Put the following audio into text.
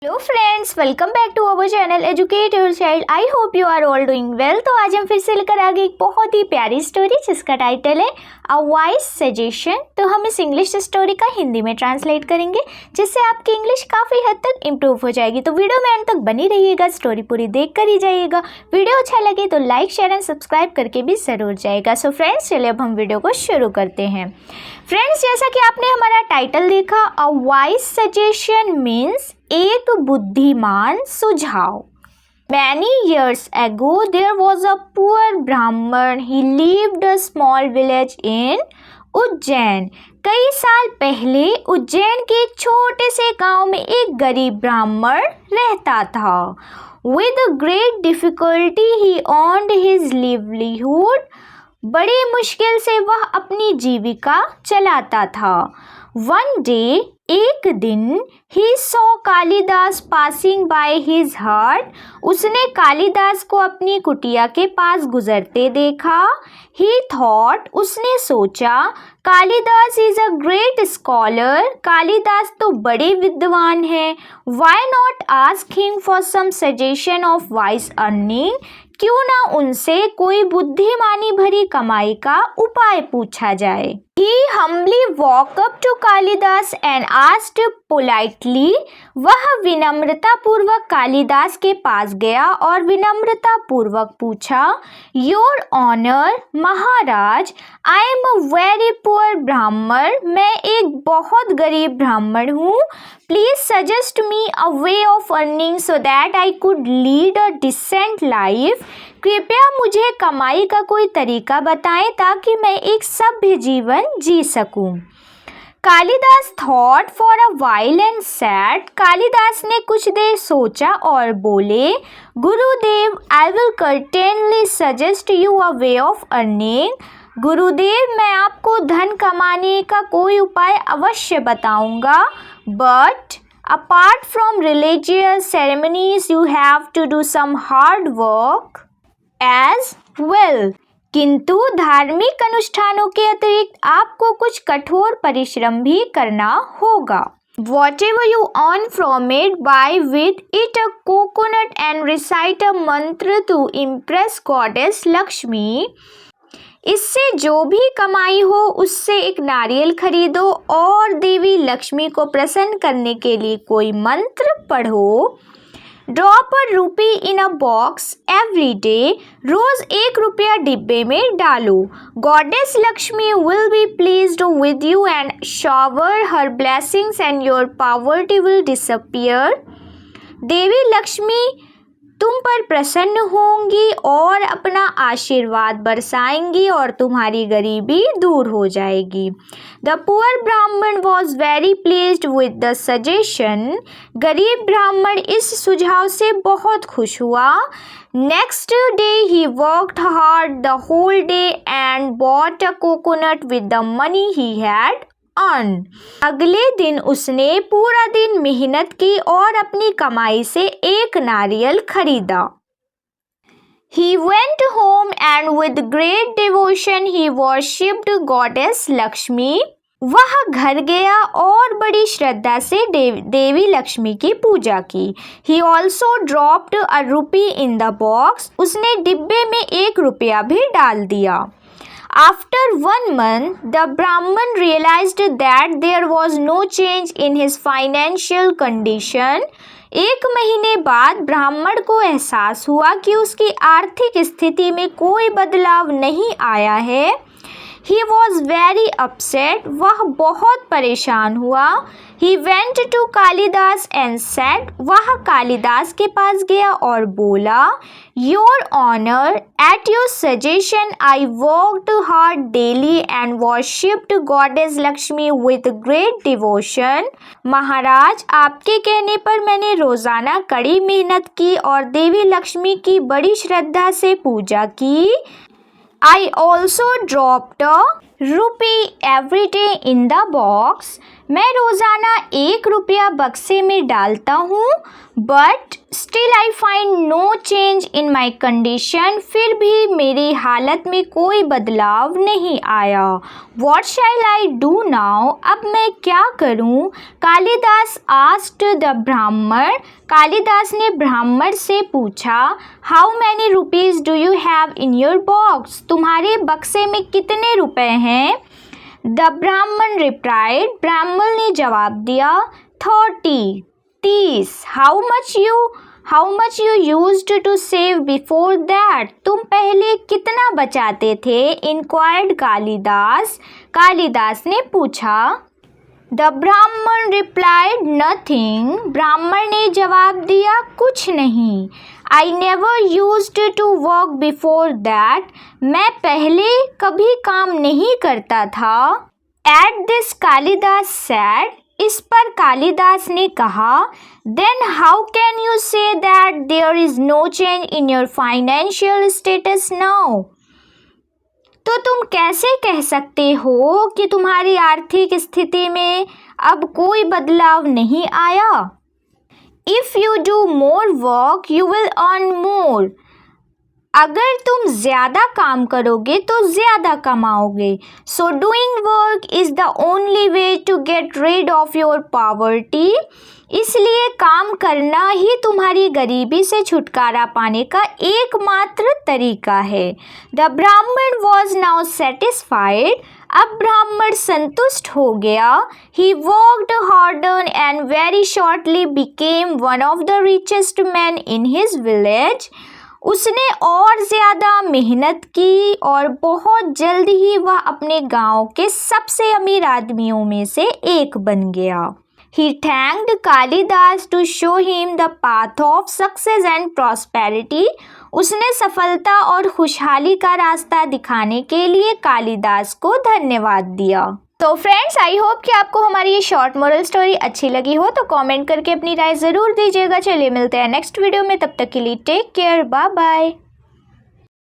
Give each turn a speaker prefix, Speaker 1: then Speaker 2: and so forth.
Speaker 1: Hello friends, welcome back to our channel educate your child. I hope you are all doing well. तो आज हम फिर से लेकर आ गए एक बहुत ही प्यारी स्टोरी जिसका टाइटल है अ वाइज सजेशन। तो हम इस इंग्लिश स्टोरी का हिंदी में ट्रांसलेट करेंगे जिससे आपकी इंग्लिश काफ़ी हद तक इम्प्रूव हो जाएगी। तो वीडियो में अंत तक बनी रहिएगा, स्टोरी पूरी देख कर ही जाइएगा। वीडियो अच्छा लगे तो लाइक शेयर एंड सब्सक्राइब करके भी ज़रूर जाएगा। सो फ्रेंड्स, चलिए अब हम वीडियो को शुरू करते हैं। फ्रेंड्स, जैसा कि आपने हमारा टाइटल देखा, अ वाइज सजेशन मीन्स एक बुद्धिमान सुझाव। Many years ago, there was a poor Brahman. He lived a small village in Ujjain. कई साल पहले उज्जैन के एक छोटे से गांव में एक गरीब ब्राह्मण रहता था। With great difficulty, he earned his livelihood. बड़ी मुश्किल से वह अपनी जीविका चलाता था। One day, एक दिन, he saw Kalidas passing by his hut. उसने कालिदास को अपनी कुटिया के पास गुजरते देखा। He thought, उसने सोचा, Kalidas is a great scholar. Kalidas तो बड़े विद्वान हैं। Why not ask him for some suggestion of wise earning? क्यों ना उनसे कोई बुद्धिमानी भरी कमाई का उपाय पूछा जाए। He humbly walked up to Kalidas and asked politely. वह विनम्रता पूर्वक कालिदास के पास गया और विनम्रता पूर्वक पूछा, Your Honor, Maharaj, I am a very poor ब्राह्मण। मैं एक बहुत गरीब ब्राह्मण हूँ। Please suggest me a way of earning so that I could lead a decent life. कृपया मुझे कमाई का कोई तरीका बताएं ताकि मैं एक सभ्य जीवन जी सकूं। Kalidas thought for a while and said. Kalidas ने कुछ देर सोचा और बोले, गुरुदेव, I will certainly suggest you a way of earning. गुरुदेव, मैं आपको धन कमाने का कोई उपाय अवश्य बताऊंगा। But apart from religious ceremonies, you have to do some hard work as well. किंतु धार्मिक अनुष्ठानों के अतिरिक्त आपको कुछ कठोर परिश्रम भी करना होगा। Whatever you earn from it, buy with it a coconut and recite a mantra to impress goddess Lakshmi. इससे जो भी कमाई हो उससे एक नारियल खरीदो और देवी लक्ष्मी को प्रसन्न करने के लिए कोई मंत्र पढ़ो। Drop a rupee in a box every day. रोज 1 रुपया डिब्बे में डालो. Goddess Lakshmi will be pleased with you and shower her blessings and your poverty will disappear. देवी लक्ष्मी तुम पर प्रसन्न होंगी और अपना आशीर्वाद बरसाएंगी और तुम्हारी गरीबी दूर हो जाएगी. The poor Brahmin was very pleased with the suggestion. गरीब ब्राह्मण इस सुझाव से बहुत खुश हुआ. Next day he worked hard the whole day and bought a coconut with the money he had earn. अगले दिन उसने पूरा दिन मेहनत की और अपनी कमाई से एक नारियल खरीदा. He went home and with great devotion he worshipped goddess Lakshmi. वह घर गया और बड़ी श्रद्धा से देवी लक्ष्मी की पूजा की. He also dropped a rupee in the box. उसने डिब्बे में 1 रुपया भी डाल दिया. After 1 month, the Brahman realized that there was no change in his financial condition. 1 महीने बाद ब्राह्मण को एहसास हुआ कि उसकी आर्थिक स्थिति में कोई बदलाव नहीं आया है. He was very upset. वह बहुत परेशान हुआ. He went to Kalidas and said. वह कालिदास के पास गया और बोला, Your Honor, at your suggestion I worked hard daily and worshipped goddess Lakshmi with great devotion. महाराज, आपके कहने पर मैंने रोजाना कड़ी मेहनत की और देवी लक्ष्मी की बड़ी श्रद्धा से पूजा की. I also dropped a rupee every day in the box. मैं रोज़ाना 1 रुपया बक्से में डालता हूँ, but still I find no change in my condition. फिर भी मेरी हालत में कोई बदलाव नहीं आया। What shall I do now? अब मैं क्या करूँ? कालिदास आस्क्ड द ब्राह्मण। कालिदास ने ब्राह्मण से पूछा, how many rupees do you have in your box? तुम्हारे बक्से में कितने रुपए हैं? द ब्राह्मण रिप्लाइड। ब्राह्मण ने जवाब दिया, 30। How much you used to save before that? तुम पहले कितना बचाते थे? इंक्वायर्ड कालिदास। कालिदास ने पूछा। द ब्राह्मण रिप्लाइड, नथिंग। ब्राह्मण ने जवाब दिया, कुछ नहीं। I never used to work before that. मैं पहले कभी काम नहीं करता था। At this Kalidas said. इस पर कालिदास ने कहा, then how can you say that there is no change in your financial status now? तो तुम कैसे कह सकते हो कि तुम्हारी आर्थिक स्थिति में अब कोई बदलाव नहीं आया? If you do more work you will earn more. अगर तुम ज़्यादा काम करोगे तो ज़्यादा कमाओगे। So doing work is the only way to get rid of your poverty. इसलिए काम करना ही तुम्हारी गरीबी से छुटकारा पाने का एकमात्र तरीका है। द ब्राह्मण वॉज नाउ सेटिस्फाइड। अब ब्राह्मण संतुष्ट हो गया। He worked harder and very shortly became one of the richest man in his village. उसने और ज़्यादा मेहनत की और बहुत जल्द ही वह अपने गांव के सबसे अमीर आदमियों में से एक बन गया। He thanked Kalidas to show him the path of success and prosperity. उसने सफलता और खुशहाली का रास्ता दिखाने के लिए कालिदास को धन्यवाद दिया। तो फ्रेंड्स, आई होप कि आपको हमारी ये शॉर्ट मोरल स्टोरी अच्छी लगी हो, तो कमेंट करके अपनी राय ज़रूर दीजिएगा। चलिए मिलते हैं नेक्स्ट वीडियो में, तब तक के लिए टेक केयर, बाय बाय।